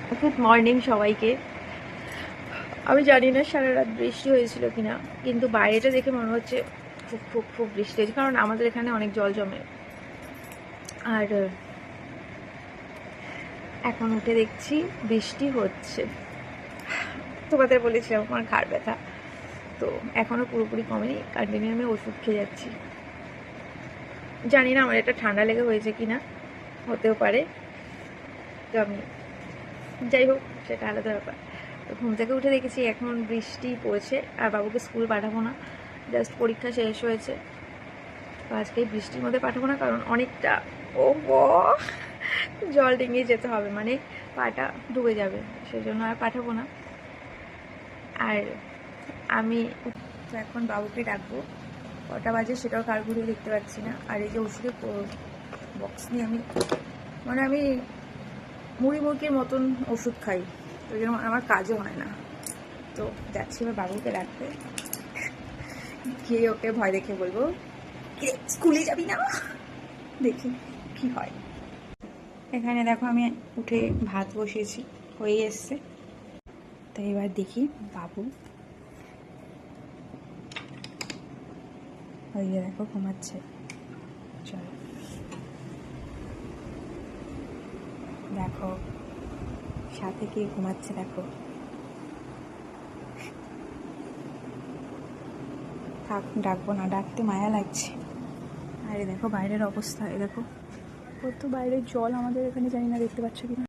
Good morning সবাইকে। আমি জানি না সারা রাত বৃষ্টি হয়েছিল কিনা, কিন্তু বাইরেটা দেখে মনে হচ্ছে খুব খুব খুব বৃষ্টি হয়েছে, কারণ আমাদের এখানে অনেক জল জমে। আর এখন উঠে দেখছি বৃষ্টি হচ্ছে। তোমাদের বলেছিলাম আমার ঘাড় ব্যথা, তো এখনও পুরোপুরি কমেনি, কন্টিনিউ আমি ওষুধ খেয়ে যাচ্ছি। জানি না আমার এটা ঠান্ডা লেগে হয়েছে কিনা, হতেও পারে। তো আমি যাই হোক, সেটা আলাদা ব্যাপার। তো ঘুম থেকে উঠে দেখেছি এখন বৃষ্টি পড়ছে, আর বাবুকে স্কুল পাঠাবো না, জাস্ট পরীক্ষা শেষ হয়েছে। তো আজকে এই বৃষ্টির মধ্যে পাঠাবো না, কারণ অনেকটা জল ডিঙিয়ে যেতে হবে, মানে পাটা ডুবে যাবে, সেই জন্য আর পাঠাবো না। আর আমি তো এখন বাবুকে ডাকবো, কটা বাজে সেটাও কার ঘুরে দেখতে পাচ্ছি না। আর এই যে ওষুধের বক্স নিয়ে আমি মুড়ি মুরগির মতন ওষুধ খাই, তো ওই জন্য আমার কাজও হয় না। তো যাচ্ছি এবার বাবুকে রাখতে, গিয়ে ওকে ভয় দেখে বলবো স্কুলে যাবি না, দেখি কি হয়। এখানে দেখো আমি উঠে ভাত বসিয়েছি, হয়ে এসছে। তো এবার দেখি বাবু, ওই দেখো ঘুমাচ্ছে। চলো দেখো সাথে কে ঘুমাচ্ছে, দেখো। থাক, ডাকবো না, ডাকতে মায়া লাগছে। আরে দেখো বাইরের অবস্থা, দেখো কত বাইরের জল আমাদের এখানে, জানি না দেখতে পাচ্ছ কিনা।